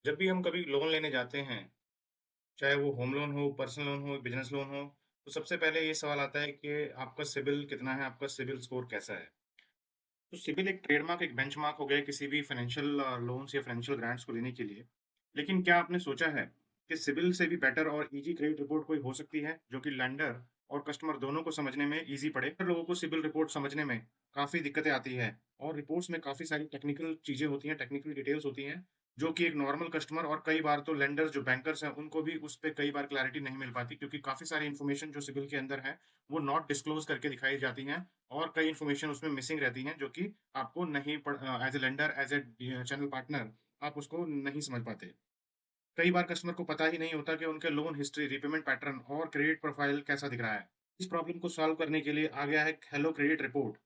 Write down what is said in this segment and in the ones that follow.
जब भी हम कभी लोन लेने जाते हैं, चाहे वो होम लोन हो, पर्सनल लोन हो, बिज़नेस लोन हो, तो सबसे पहले ये सवाल आता है कि आपका सिबिल कितना है, आपका सिबिल स्कोर कैसा है? तो सिबिल एक ट्रेडमार्क, एक बेंचमार्क हो गया है किसी भी फाइनेंशियल लोन्स या फाइनेंशियल ग्रांट्स को लेने के लिए। लेकिन क्या आपने सोचा है कि सिबिल से भी बेटर और ईज़ी क्रेडिट रिपोर्ट कोई हो सकती है, जो कि लेंडर और कस्टमर दोनों को समझने में ईज़ी पड़े? लोगों को सिबिल रिपोर्ट समझने में काफ़ी दिक्कतें आती हैं और रिपोर्ट्स में काफ़ी सारी टेक्निकल चीज़ें होती हैं, टेक्निकल डिटेल्स होती हैं, जो कि एक नॉर्मल कस्टमर और कई बार तो लेंडर्स जो बैंकर्स हैं, उनको भी उस पे कई बार क्लैरिटी नहीं मिल पाती क्योंकि काफ़ी सारी इन्फॉर्मेशन जो सिबिल के अंदर है, वो नॉट डिस्क्लोज़ करके दिखाई जाती हैं और कई इन्फॉर्मेशन उसमें मिसिंग रहती हैं, जो कि आपको नहीं as a lender, as a channel partner आप उसको नहीं समझ पाते। कई बार कस्टमर को पता ही नहीं होता कि उनके लोन हिस्ट्री, रीपेमेंट पैटर्न और क्रेडिट प्रोफाइल कैसा दिख रहा है। इस प्रॉब्लम को सॉल्व करने के लिए आ गया है hello credit report.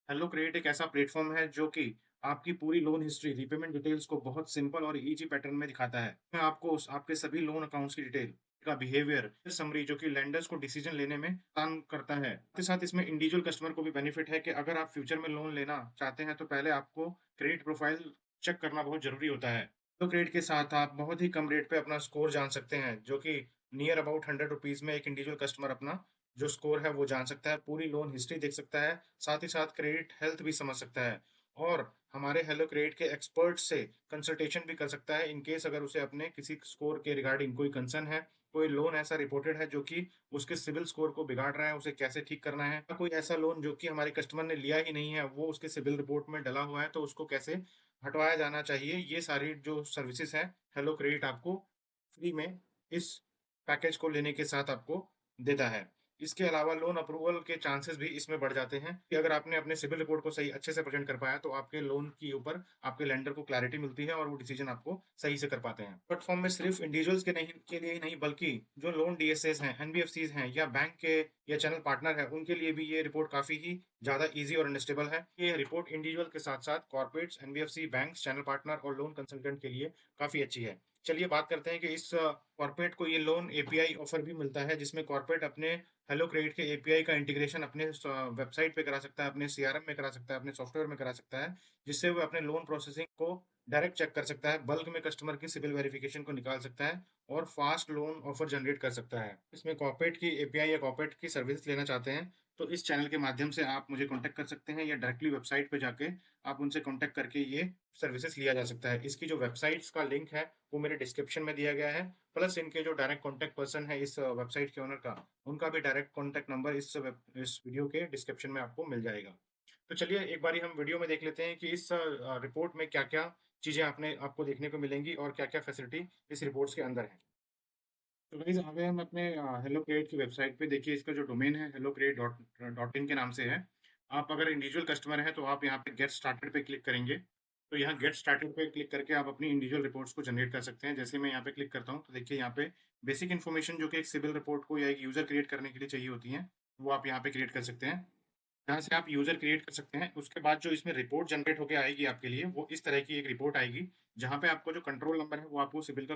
Hello credit एक ऐसा प्लेटफ़ॉर्म है जो कि आपकी पूरी लोन हिस्ट्री, रीपेमेंट डिटेल्स को बहुत सिंपल और ईज़ी पैटर्न में दिखाता है। मैं आपको उस आपके सभी लोन अकाउंट्स की डिटेल, का बिहेवियर, समरी जो कि लेंडर्स को डिसीजन लेने में आसान करता है। साथ ही साथ इसमें इंडिविजुअल कस्टमर को भी बेनिफिट है कि अगर आप फ्यूचर में लोन लेना चाहते हैं, तो पहले आपको क्रेडिट प्रोफाइल चेक करना बहुत ज़रूरी होता है। तो क्रेडिट के साथ आप बहुत ही कम रेट पे अपना स्कोर जान सकते हैं, जो कि नियर अबाउट ₹100 में एक इंडिविजुअल कस्टमर अपना जो स्कोर है वो जान सकता है, पूरी लोन हिस्ट्री देख सकता है, साथ ही साथ क्रेडिट हेल्थ भी समझ सकता है और हमारे हेलो क्रेडिट के एक्सपर्ट से कंसल्टेशन भी कर सकता है इन केस अगर उसे अपने किसी स्कोर के रिगार्डिंग कोई कंसर्न है, कोई लोन ऐसा रिपोर्टेड है जो कि उसके सिबिल स्कोर को बिगाड़ रहा है, उसे कैसे ठीक करना है, या कोई ऐसा लोन जो कि हमारे कस्टमर ने लिया ही नहीं है, वो उसके सिबिल रिपोर्ट में डला हुआ है, तो उसको कैसे हटवाया जाना चाहिए, ये सारी जो सर्विसेज़ हैं, हेलो क्रेडिट आपको फ्री में इस पैकेज को लेने के साथ आपको देता है। इसके अलावा लोन अप्रूवल के चांसेस भी इसमें बढ़ जाते हैं कि अगर आपने अपने सिबिल रिपोर्ट को सही अच्छे से प्रेज़ेंट कर पाया, तो आपके लोन के ऊपर आपके लेंडर को क्लैरिटी मिलती है और वो डिसीज़न आपको सही से कर पाते हैं। प्लेटफ़ॉर्म में सिर्फ़ इंडिविजुअल्स के लिए ही नहीं बल्कि जो लोन डीएसएस हैं, एनबीएफसीज़ हैं या बैंक के या चैनल पार्टनर हैं, उनके लिए भी ये रिपोर्ट काफ़ी ही ज़्यादा ईज़ी और अंडरस्टैंडेबल है। ये रिपोर्ट इंडिविजुअल के साथ-साथ corporates, NBFC, banks, channel partner और लोन कंसल्टेंट के लिए काफ़ी अच्छी है। चलिए बात करते हैं कि इस कॉर्पोरेट को ये लोन एपीआई ऑफ़र भी मिलता है, जिसमें कॉर्पोरेट अपने हेलो क्रेडिट के एपीआई का इंटीग्रेशन अपने वेबसाइट पे करा सकता है, अपने सीआरएम में करा सकता है, अपने सॉफ्टवेयर में करा सकता है, जिससे वो अपने लोन प्रोसेसिंग को डायरेक्ट चेक कर सकता है, बल्क में कस्टमर की सिबिल वेरिफिकेशन को निकाल सकता है और फास्ट लोन ऑफर जनरेट कर सकता है। इसमें कॉर्पोरेट की एपीआई या कॉर्पोरेट की सर्विस लेना चाहते हैं, तो इस चैनल के माध्यम से आप मुझे कॉन्टैक्ट कर सकते हैं या डायरेक्टली वेबसाइट पे जाके आप उनसे कॉन्टैक्ट करके ये सर्विसेज़ लिया जा सकता है। इसकी जो वेबसाइट्स का लिंक है, वो मेरे डिस्क्रिप्शन में दिया गया है, प्लस इनके जो डायरेक्ट कॉन्टैक्ट पर्सन है इस वेबसाइट के ओनर का, उनका भी डायरेक्ट कॉन्टैक्ट नंबर इस वीडियो के डिस्क्रिप्शन में आपको मिल जाएगा। तो चलिए एक बारी हम वीडियो में देख लेते हैं कि इस रिपोर्ट में क्या-क्या चीज़ें आपने आपको देखने को मिलेंगी और क्या-क्या फैसिलिटी इस रिपोर्ट्स के अंदर है। तो गाइज़ आ गए हम अपने हेलो क्रेडिट की वेबसाइट पे। देखिए इसका जो डोमेन है hello credit dot dot in के नाम से है। आप अगर इंडिविजुअल कस्टमर हैं तो आप यहाँ पे गेट स्टार्टेड पे क्लिक करेंगे। तो यहाँ गेट स्टार्टेड पे क्लिक करके आप अपनी इंडिविजुअल रिपोर्ट्स को जनरेट कर सकते हैं। जैसे मैं यहाँ पे क्लिक करता हूँ तो देखिए यहाँ पे बेसिक इन्फॉर्मेशन जो कि एक सिविल रिपोर्ट को या एक यूज़र क्रिएट करने के लिए चाहिए होती हैं, वो आप यहाँ पे क्रिएट कर सकते हैं। जहाँ से आप यूज़र क्रिएट कर सकते हैं, उसके बाद जो इसमें रिपोर्ट जनरेट होके आएगी आपके लिए, वो इस तरह की एक रिपोर्ट आएगी, जहाँ पे आपको जो कंट्रोल नंबर है, वो आपको सिबिल का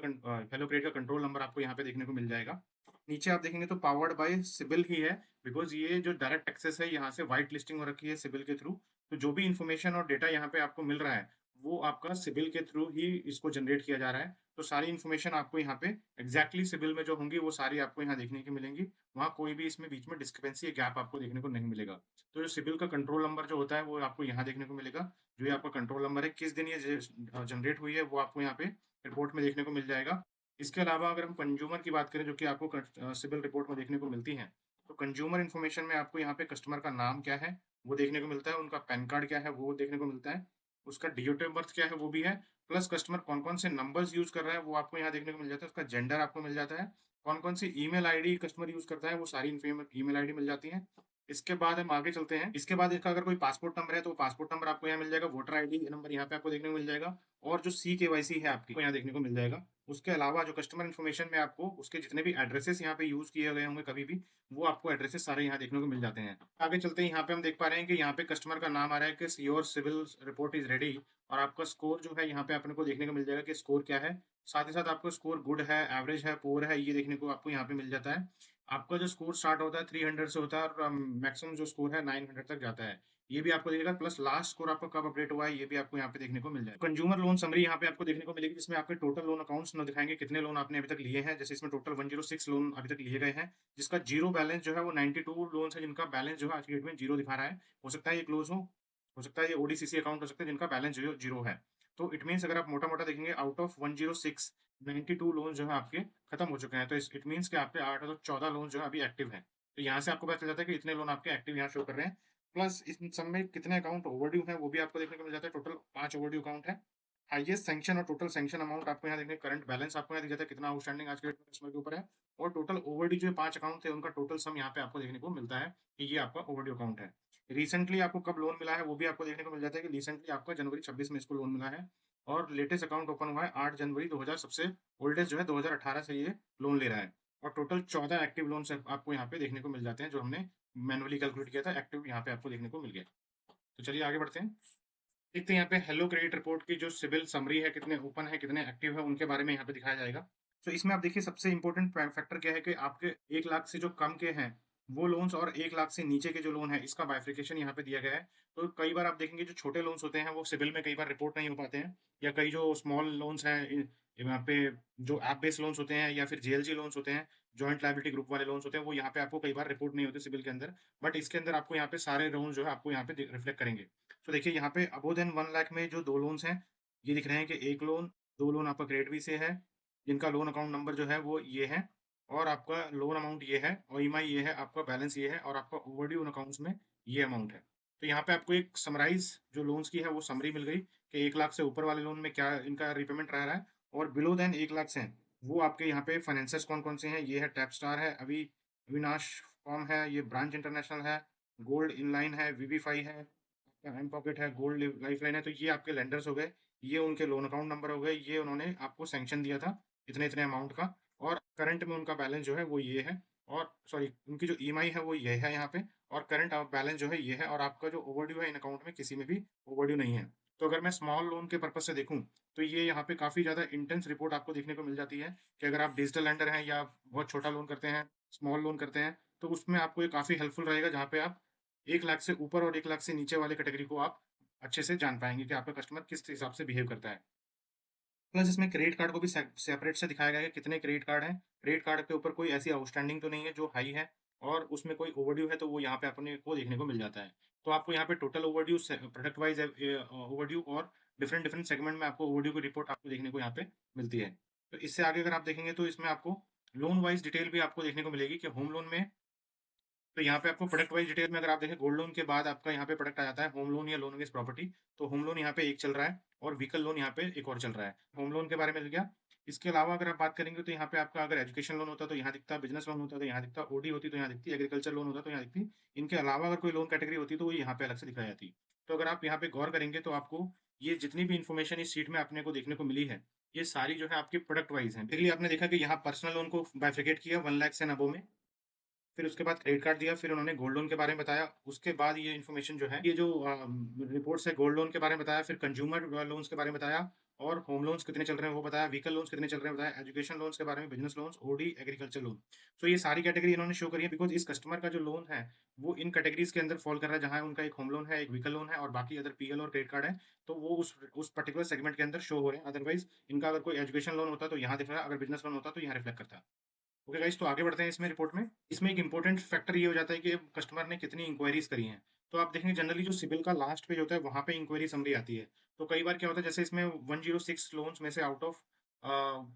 हेलो क्रेडिट का कंट्रोल नंबर आपको यहाँ पे देखने को मिल जाएगा। नीचे आप देखेंगे तो पावर्ड बाय सिबिल ही है, बिकॉज़ ये जो डायरेक्ट एक्सेस है, यहाँ से व्हाइट लिस्टिंग हो रखी है सिबिल के थ्रू। तो जो भी इन्फॉर्मेशन और डेटा यहाँ पे आपको मिल रहा है, वो आपका सिबिल के थ्रू ही इसको जनरेट किया जा रहा है। तो सारी इन्फॉर्मेशन आपको यहाँ पे एग्ज़ैक्टली सिबिल में जो होंगी, वो सारी आपको यहाँ देखने को मिलेंगी। वहाँ कोई भी इसमें बीच में डिस्क्रिपेंसी या गैप आपको देखने को नहीं मिलेगा। तो जो सिबिल का कंट्रोल नंबर जो होता है वो आपको यहाँ देखने को मिलेगा। जो ये आपका कंट्रोल नंबर है, किस दिन ये जनरेट हुई है वो आपको यहाँ पे रिपोर्ट में देखने को मिल जाएगा। इसके अलावा अगर हम कंज्यूमर की बात करें जो कि आपको सिबिल रिपोर्ट में देखने को मिलती हैं, तो कंज्यूमर इन्फॉर्मेशन में आपको यहाँ पे कस्टमर का नाम क्या है, वो देखने को मिलता है, उनका पैन कार्ड क्या है वो देखने को मिलता है, उसका डेट ऑफ बर्थ क्या है वो भी है, प्लस कस्टमर कौन-कौन से नंबर्स यूज़ कर रहा है वो आपको यहाँ देखने को मिल जाता है, उसका जेंडर आपको मिल जाता है, कौन-कौन सी ईमेल आईडी कस्टमर यूज़ करता है वो सारी ईमेल आईडी मिल जाती है। इसके बाद हम आगे चलते हैं। इसके बाद इसका अगर कोई पासपोर्ट नंबर है, तो पासपोर्ट नंबर आपको यहाँ मिल जाएगा, वोटर आईडी नंबर यहाँ पे आपको देखने को मिल जाएगा और जो सीकेवाईसी है आपकी, वो यहाँ देखने को मिल जाएगा। उसके अलावा जो कस्टमर इन्फॉर्मेशन में आपको उसके जितने भी एड्रेसेस यहाँ पे यूज़ किए गए होंगे कभी भी, वो आपको एड्रेसेस सारे यहाँ देखने को मिल जाते हैं। आगे चलते हैं, यहाँ पे हम देख पा रहे हैं कि यहाँ पे कस्टमर का नाम आ रहा है कि your CIBIL report is ready और आपका स्कोर जो है यहाँ पे अपने को देखने को मिल जाएगा कि स्कोर क्या है। साथ ही साथ आपको स्कोर गुड है, एवरेज है, पुअर है, ये देखने को आपको यहाँ पे मिल जाता है। आपका जो स्कोर स्टार्ट होता है 300 से होता है और मैक्सिमम जो स्कोर है 900 तक जाता है। ये भी आपको दिखेगा, प्लस लास्ट स्कोर आपका कब अपडेट हुआ है, ये भी आपको यहाँ पे देखने को मिल जाएगा। कंज्यूमर लोन समरी यहाँ पे आपको देखने को मिलेगी, जिसमें आपके टोटल लोन अकाउंट्स ना दिखाएँगे, कितने लोन आपने अभी तक लिए हैं। जैसे इसमें टोटल 106 लोन अभी तक लिए गए हैं, जिसका ज़ीरो बैलेंस जो है वो 92 लोन्स है, जिनका बैलेंस जो है आज की डेट में ज़ीरो दिखा रहा है। हो सकता है ये क्लोज़ हो सकता है ये ओडीसीसी अकाउंट हो सकते हैं जिनका बैलेंस ज़ीरो ज़ीरो है। तो इट मीन्स अगर आप मोटा-मोटा देखेंगे, आउट ऑफ 106, 92 लोन जो है आपके खत्म हो चुके हैं। तो इट मीन्स कि आपके 8 और 14 लोन जो है अभी एक्टिव हैं। तो यहाँ से आपको पता चल जाता है कि इतने लोन आपके एक्टिव यहाँ शो कर रहे हैं। प्लस इस सब में कितने अकाउंट ओवरड्यू हैं, वो भी आपको देखने को मिल जाता है। टोटल 5 ओवरड्यू अकाउंट है। हाईएस्ट सैंक्शन और टोटल सैंक्शन अमाउंट आपको यहाँ देखने, करंट बैलेंस आपको यहाँ दिख जाता है, कितना आउटस्टैंडिंग आज के डेट में कस्टमर के ऊपर है। और टोटल ओवरड्यू जो 5 अकाउंट थे, उनका टोटल सम यहाँ पे आपको देखने को मिलता है कि ये आपका ओवरड्यू अकाउंट है। रिसेंटली आपको कब लोन मिला है, वो भी आपको देखने को मिल जाता है कि रिसेंटली आपका जनवरी 26 में इसको लोन मिला है। और लेटेस्ट अकाउंट ओपन हुआ है 8 जनवरी 2000, सबसे ओल्डेस्ट जो है 2018 से ये लोन ले रहा है। और टोटल 14 एक्टिव लोन्स आपको यहाँ पे देखने को मिल जाते हैं, जो हमने मैनुअली कैलकुलेट किया था, एक्टिव यहाँ पे आपको देखने को मिल गया। तो चलिए आगे बढ़ते हैं। देखते हैं यहाँ पे हेलो क्रेडिट रिपोर्ट की जो सिविल समरी है, कितने ओपन है, कितने एक्टिव है, उनके बारे में यहाँ पे दिखाया जाएगा। तो इसमें आप देखिए, सबसे इंपॉर्टेंट फैक्टर क्या है कि आपके 1 लाख से जो कम के हैं वो लोन्स, और 1 लाख से नीचे के जो लोन है, इसका बाइफिकेशन यहाँ पे दिया गया है। तो कई बार आप देखेंगे जो छोटे लोन्स होते हैं वो सिविल में कई बार रिपोर्ट नहीं हो पाते हैं, या कई जो स्मॉल लोन्स हैं यहाँ पे, जो ऐप बेस्ड लोन्स होते हैं या फिर जेएलजी लोन्स होते हैं, जॉइंट लायबिलिटी ग्रुप वाले लोन्स होते हैं, वो यहाँ पे आपको कई बार रिपोर्ट नहीं होते सिविल के अंदर। बट इसके अंदर आपको यहाँ पे सारे लोन जो है आपको यहाँ पे रिफ्लेक्ट करेंगे। तो देखिए यहाँ पे अबोव देन 1 लाख में जो 2 लोन्स हैं, ये दिख रहे हैं कि 1 लोन, 2 लोन आपका क्रेडिट बी से है, जिनका लोन अकाउंट नंबर जो है वो ये है, और आपका लोन अमाउंट ये है, और ईएमआई ये है, आपका बैलेंस ये है, और आपका ओवरड्यू अकाउंट्स में ये अमाउंट है। तो यहाँ पे आपको एक समराइज़ जो लोन्स की है वो समरी मिल गई कि 1 लाख से ऊपर वाले लोन में क्या इनका रीपेमेंट रह रहा है, और बिलो देन 1 लाख से हैं, वो आपके यहाँ पे फाइनेंसर्स कौन-कौन से हैं, ये है टैपस्टार है, अविनाश फ़र्म है, ये ब्रांच इंटरनेशनल है, गोल्ड इनलाइन है, वीबीफाई है, एम पॉकेट है, गोल्ड लाइफलाइन है। तो ये आपके लेंडर्स हो गए, ये उनके लोन अकाउंट नंबर हो गए, ये उन्होंने आपको सैंक्शन दिया था इतने इतने अमाउंट का, और करंट में उनका बैलेंस जो है वो ये है, और सॉरी उनकी जो ईएमआई है वो ये है यहाँ पे, और करंट बैलेंस जो है ये है, और आपका जो ओवरड्यू है इन अकाउंट में किसी में भी ओवरड्यू नहीं है। तो अगर मैं स्मॉल लोन के पर्पज से देखूं, तो ये यहाँ पे काफी ज्यादा इंटेंस रिपोर्ट आपको देखने को मिल जाती है कि अगर आप डिजिटल लेंडर हैं या बहुत छोटा लोन करते हैं, स्मॉल लोन करते हैं, तो उसमें आपको ये काफी हेल्पफुल रहेगा, जहाँ पे आप 1 लाख से ऊपर और 1 लाख से नीचे वाले कैटेगरी को आप अच्छे से जान पाएँगे कि आपका कस्टमर किस हिसाब से बिहेव करता है। प्लस इसमें क्रेडिट कार्ड को भी सेपरेट से दिखाया गया है कि कितने क्रेडिट कार्ड हैं। क्रेडिट कार्ड के ऊपर कोई ऐसी आउटस्टैंडिंग तो नहीं है जो हाई है, और उसमें कोई ओवरड्यू है तो वो यहाँ पे अपने को देखने को मिल जाता है। तो आपको यहाँ पे टोटल ओवरड्यू से प्रोडक्ट वाइज़ ओवरड्यू, और डिफरेंट डिफरेंट सेगमेंट में आपको ओवरड्यू की रिपोर्ट आपको देखने को यहाँ पे मिलती है। तो इससे आगे अगर आप देखेंगे तो इसमें आपको लोन वाइज़ डिटेल भी आपको देखने को मिलेगी कि होम लोन में, तो यहाँ पे आपको प्रोडक्ट वाइज़ डिटेल में अगर आप देखें, गोल्ड लोन के बाद आपका यहाँ पे प्रोडक्ट आ जाता है होम लोन या लोन अगेंस्ट प्रॉपर्टी। तो होम लोन यहाँ पे एक चल रहा है, और व्हीकल लोन यहाँ पे एक और चल रहा है। होम लोन के बारे में मिल गया। इसके अलावा अगर आप बात करेंगे तो यहाँ पे आपका अगर एजुकेशन लोन होता तो यहाँ दिखता, बिज़नेस लोन होता तो यहाँ दिखता, ओडी होती तो यहाँ दिखती, एग्रीकल्चर लोन होता तो यहाँ दिखती। इनके अलावा अगर कोई लोन कैटेगरी होती तो वो यहाँ पे अलग से दिखाई जाती। तो अगर आप यहाँ पे गौर करेंगे तो आपको ये जितनी भी इन्फॉर्मेशन इस शीट में अपने को देखने को मिली है, ये सारी जो है आपकी प्रोडक्ट वाइज़ है। बेसिकली आपने देखा कि यहाँ पर्सनल लोन को बाइफरकेट किया 1 लाख से अबव में, फिर उसके बाद क्रेडिट कार्ड दिया, फिर उन्होंने गोल्ड लोन के बारे में बताया। उसके बाद ये इन्फॉर्मेशन जो है, ये जो रिपोर्ट्स है, गोल्ड लोन के बारे में बताया, फिर कंज्यूमर लोन्स के बारे में बताया, और होम लोन्स कितने चल रहे हैं वो बताया, व्हीकल लोन्स कितने चल रहे हैं बताया, एजुकेशन लोन्स के बारे में, business loans, OD, agriculture loan. So ये सारी कैटेगरी इन्होंने शो करी है, बिकॉज़ इस कस्टमर का जो लोन है, वो इन कैटेगरीज़ के अंदर फॉल कर रहा है, जहाँ उनका एक होम लोन है, एक व्हीकल लोन है, और बाकी अदर पीएल और क्रेडिट कार्ड है। तो वो उस पर्टिकुलर सेगमेंट के अंदर शो हो रहे हैं। अदरवाइज़ इनका अगर कोई एजुकेशन लोन होता तो यहाँ दिख रहा है, अगर बिज़नेस लोन होता तो यहाँ रिफ्लेक्ट करता। ओके गाइस, तो आगे बढ़ते हैं इसमें रिपोर्ट में। इसमें एक इंपॉर्टेंट फैक्टर ये हो जाता है कि कस्टमर ने कितनी इंक्वायरीज करी हैं। तो आप देखेंगे जनरली जो सिबिल का लास्ट पेज होता है वहाँ पे इंक्वायरी समरी आती है। तो कई बार क्या होता है, जैसे इसमें 106 लोन्स में से आउट ऑफ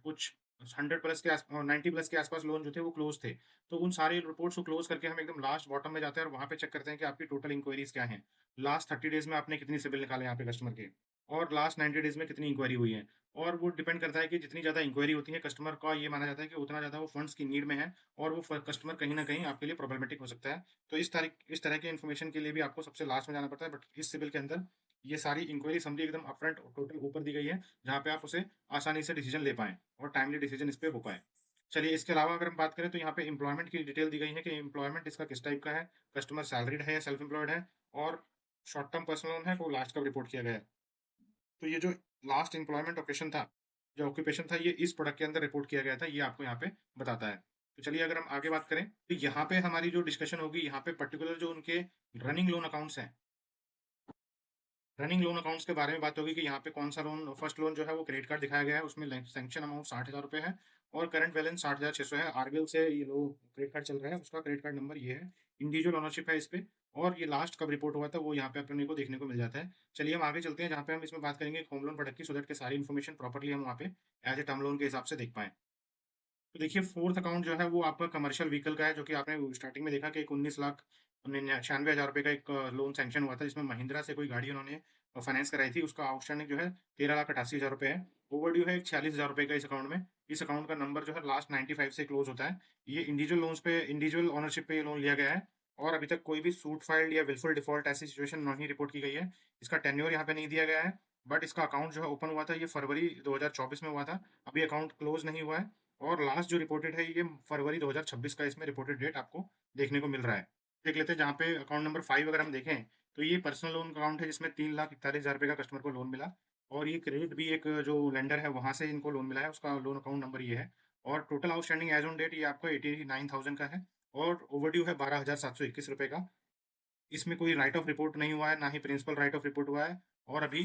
कुछ 100 प्लस के 90 प्लस के आसपास लोन जो थे वो क्लोज थे। तो उन सारे रिपोर्ट्स को क्लोज करके हम एकदम लास्ट बॉटम में जाते हैं, और वहाँ पे चेक करते हैं कि आपकी टोटल इंक्वायरीज क्या हैं। लास्ट 30 डेज में आपने कितनी सिबिल निकाले यहाँ पे कस्टमर के, और लास्ट 90 डेज में कितनी इंक्वायरी हुई है। और वो डिपेंड करता है कि जितनी ज़्यादा इंक्वायरी होती है, कस्टमर का ये माना जाता है कि उतना ज़्यादा वो फंड्स की नीड में है, और वो कस्टमर कहीं ना कहीं आपके लिए प्रॉब्लमेटिक हो सकता है। तो इस तरह के इन्फॉर्मेशन के लिए भी आपको सबसे लास्ट में जाना पड़ता है। बट इस सिविल के अंदर ये सारी इंक्वायरी समरी एकदम अपफ्रंट टोटल ऊपर दी गई है, जहाँ पे आप उसे आसानी से डिसीजन ले पाएँ, और टाइमली डिसीजन इस पे हो पाए। चलिए, इसके अलावा अगर हम बात करें तो यहाँ पे एम्प्लॉयमेंट की डिटेल दी गई है कि एम्प्लॉयमेंट इसका किस टाइप का है, कस्टमर सैलरीड है या सेल्फ एम्प्लॉयड है, और शॉर्ट टर्म पर्सनल लोन है वो लास्ट कब रिपोर्ट किया गया है। तो ये जो लास्ट एम्प्लॉयमेंट ऑकेशन था, जो ऑक्यूपेशन था, ये इस प्रोडक्ट के अंदर रिपोर्ट किया गया था, ये आपको यहाँ पे बताता है। तो चलिए अगर हम आगे बात करें, तो यहाँ पे हमारी जो डिस्कशन होगी, यहाँ पे पर्टिकुलर जो उनके रनिंग लोन अकाउंट्स हैं, रनिंग लोन अकाउंट्स के बारे में बात होगी कि यहाँ पे कौन सा लोन, फर्स्ट लोन जो है वो क्रेडिट कार्ड दिखाया गया है, उसमें सैंक्शन अमाउंट 60,000 रुपये है और करंट बैलेंस 60,600 है। आरबीएल से ये लो क्रेडिट कार्ड चल रहा है, उसका क्रेडिट कार्ड नंबर ये है। इंडिविजुअल ओनरशिप है इस पे, और ये लास्ट कब रिपोर्ट हुआ था वो यहाँ पे अपने को देखने को मिल जाता है। चलिए हम आगे चलते हैं, जहाँ पे हम इसमें बात करेंगे होम लोन प्रोडक्ट की, सो दैट के सारी इन्फॉर्मेशन प्रॉपरली हम वहाँ पे एज ए टर्म लोन के हिसाब से देख पाएं। तो देखिए फोर्थ अकाउंट जो है वो आपका कमर्शियल व्हीकल का है, जो कि आपने स्टार्टिंग में देखा कि एक 19,96,000 रुपये का एक लोन सैंक्शन हुआ था, जिसमें महिंद्रा से कोई गाड़ी उन्होंने फाइनेंस कराई थी। उसका आउटस्टैंडिंग जो है 13,88,000 रुपये है। ओवरड्यू है एक 46,000 रुपये का इस अकाउंट में। इस अकाउंट का नंबर जो है लास्ट 95 से क्लोज होता है। ये इंडिविजुअल लोन्स पे, इंडिविजुअल ओनरशिप पे ये लोन लिया गया है, और अभी तक कोई भी सूट फाइल्ड या विलफुल डिफॉल्ट ऐसी सिचुएशन नहीं रिपोर्ट की गई है। इसका टेन्योर यहाँ पे नहीं दिया गया है, बट इसका अकाउंट जो है ओपन हुआ था ये फरवरी 2024 में हुआ था। अभी अकाउंट क्लोज नहीं हुआ है, और लास्ट जो रिपोर्टेड है ये फरवरी 2026 का इसमें रिपोर्टेड डेट आपको देखने को मिल रहा है। देख लेते हैं, जहाँ पे अकाउंट नंबर 5 अगर हम देखें, तो ये पर्सनल लोन अकाउंट है, जिसमें 3,41,000 रुपये का कस्टमर को लोन मिला, और ये क्रेडिट भी एक जो लेंडर है वहां से इनको लोन मिला है, उसका लोन अकाउंट नंबर ये है। और total outstanding as on date ये आपको 89,000 का है, और ओवरड्यू है 12,721 रुपये का। इसमें कोई राइट ऑफ रिपोर्ट नहीं हुआ है, ना ही प्रिंसिपल राइट ऑफ रिपोर्ट हुआ है, और अभी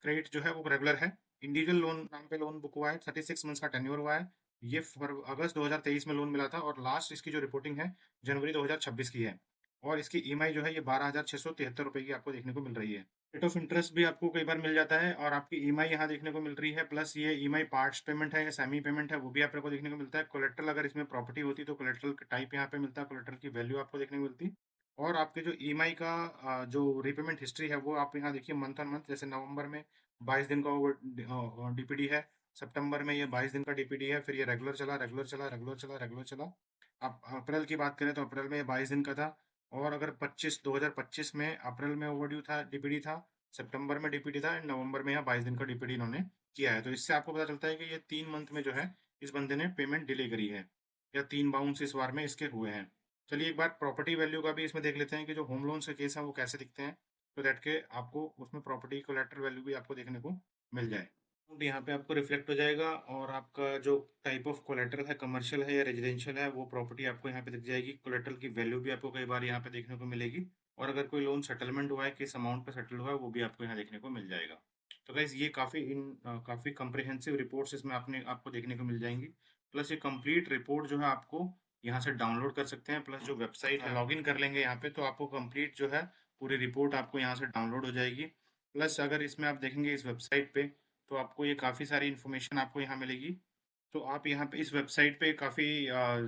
क्रेडिट जो है वो रेगुलर है। इंडिविजुअल लोन नाम पे लोन बुक हुआ है, 36 मंथ्स का टेन्योर हुआ है। ये अगस्त 2023 में लोन मिला था, और लास्ट इसकी जो रिपोर्टिंग है जनवरी 2026 की है। और इसकी ईएमआई जो है ये 12,673 रुपये की आपको देखने को मिल रही है। रेट ऑफ इंटरेस्ट भी आपको कई बार मिल जाता है, और आपकी ईएमआई यहाँ देखने को मिल रही है, प्लस ये ईएमआई पार्ट्स पेमेंट है या सेमी पेमेंट है वो भी आपको देखने को मिलता है। कोलेट्रल अगर इसमें प्रॉपर्टी होती तो कोलेट्रल टाइप यहाँ पे मिलता है, कोलेट्रल की वैल्यू आपको देखने को मिलती। और आपके जो ईएमआई का जो रीपेमेंट हिस्ट्री है वो आप यहाँ देखिए मंथ ऑन मंथ, जैसे नवंबर में 22 दिन का वो डीपीडी है, सितंबर में ये 22 दिन का डीपीडी है, फिर ये रेगुलर चला, रेगुलर चला, रेगुलर चला, रेगुलर चला। अब अप्रैल की बात करें तो अप्रैल में ये 22 दिन का था, और अगर 2025 में अप्रैल में ओवरड्यू था, डीपीडी था, सितंबर में डीपीडी था, एंड नवंबर में यहाँ 22 दिन का डीपीडी इन्होंने किया है। तो इससे आपको पता चलता है कि ये 3 मंथ में जो है इस बंदे ने पेमेंट डिले करी है, या 3 बाउंस इस बार में इसके हुए हैं। चलिए एक बार प्रॉपर्टी वैल्यू का भी इसमें देख लेते हैं कि जो होम लोन के केस हैं वो कैसे दिखते हैं, तो दैट के आपको उसमें प्रॉपर्टी कोलेटरल वैल्यू भी आपको देखने को मिल जाए। तो यहाँ पे आपको रिफ्लेक्ट हो जाएगा, और आपका जो टाइप ऑफ कोलेटरल है, कमर्शियल है या रेजिडेंशियल है, वो प्रॉपर्टी आपको यहाँ पे दिख जाएगी। कोलेटरल की वैल्यू भी आपको कई बार यहाँ पे देखने को मिलेगी, और अगर कोई लोन सेटलमेंट हुआ है, किस अमाउंट पे सेटल हुआ है, वो भी आपको यहाँ देखने को मिल जाएगा। तो गाइज ये काफ़ी कंप्रिहेंसिव रिपोर्ट्स इसमें आपको देखने को मिल जाएंगी। प्लस ये कंप्लीट रिपोर्ट जो है आपको यहाँ से डाउनलोड कर सकते हैं, प्लस जो वेबसाइट है लॉगिन कर लेंगे यहाँ पे, तो आपको कंप्लीट जो है पूरी रिपोर्ट आपको यहाँ से डाउनलोड हो जाएगी। प्लस अगर इसमें आप देखेंगे इस वेबसाइट पे, तो आपको ये काफ़ी सारी इन्फॉर्मेशन आपको यहाँ मिलेगी। तो आप यहाँ पे इस वेबसाइट पे काफ़ी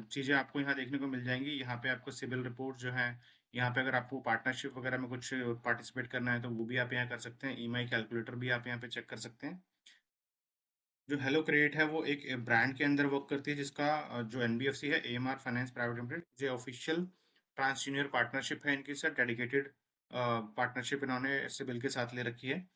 चीज़ें आपको यहाँ देखने को मिल जाएंगी। यहाँ पे आपको सिविल रिपोर्ट जो है, यहाँ पे अगर आपको पार्टनरशिप वगैरह में कुछ पार्टिसिपेट करना है तो वो भी आप यहाँ कर सकते हैं। ईएमआई कैलकुलेटर भी आप यहाँ पे चेक कर सकते हैं। जो हेलो क्रेडिट है वो एक ब्रांड के अंदर वर्क करती है, जिसका जो एनबीएफसी है, एएमआर फाइनेंस प्राइवेट लिमिटेड, जो ऑफिशियल ट्रांसजूनियर पार्टनरशिप है इनकी साथ, डेडिकेटेड पार्टनरशिप इन्होंने सिबिल के साथ ले रखी है,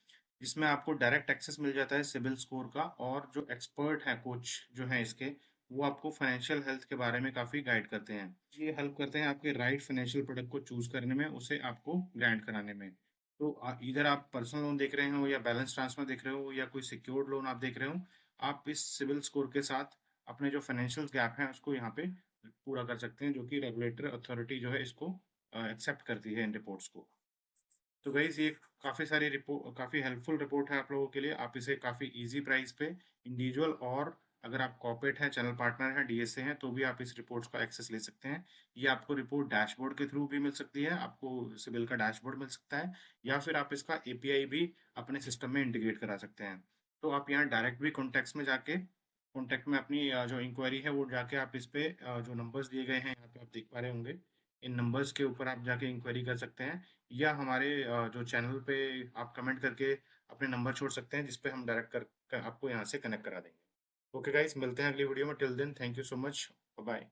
जिसमें आपको डायरेक्ट एक्सेस मिल जाता है सिबिल स्कोर का, और जो एक्सपर्ट हैं कोच जो हैं इसके, वो आपको फाइनेंशियल हेल्थ के बारे में काफ़ी गाइड करते हैं। ये हेल्प करते हैं आपके राइट फाइनेंशियल प्रोडक्ट को चूज करने में, उसे आपको ग्रांट कराने में। तो इधर आप पर्सनल लोन देख रहे हो, या बैलेंस ट्रांसफर देख रहे हो, या कोई सिक्योर्ड लोन आप देख रहे हो, आप इस सिविल स्कोर के साथ अपने जो फाइनेंशियल गैप है उसको यहाँ पे पूरा कर सकते हैं, जो कि रेगुलेटर अथॉरिटी जो है इसको एक्सेप्ट करती है इन रिपोर्ट्स को। तो गाइज ये काफ़ी हेल्पफुल रिपोर्ट है आप लोगों के लिए। आप इसे काफ़ी इजी प्राइस पे इंडिविजुअल, और अगर आप कॉर्पोरेट हैं, चैनल पार्टनर हैं, डीएसए हैं, तो भी आप इस रिपोर्ट्स का एक्सेस ले सकते हैं। ये आपको रिपोर्ट डैशबोर्ड के थ्रू भी मिल सकती है, आपको सिबिल का डैशबोर्ड मिल सकता है, या फिर आप इसका एपीआई भी अपने सिस्टम में इंटीग्रेट करा सकते हैं। तो आप यहाँ डायरेक्ट भी कॉन्टैक्ट्स में जाके, कॉन्टैक्ट में अपनी जो इंक्वायरी है वो जाके आप इस पे जो नंबर्स दिए गए हैं यहाँ पे आप देख पा रहे होंगे, इन नंबर्स के ऊपर आप जाके इंक्वायरी कर सकते हैं, या हमारे जो चैनल पे आप कमेंट करके अपने नंबर छोड़ सकते हैं, जिस पे हम डायरेक्ट आपको यहाँ से कनेक्ट करा देंगे। ओके गाइस, मिलते हैं अगली वीडियो में। Till then thank you so much, bye.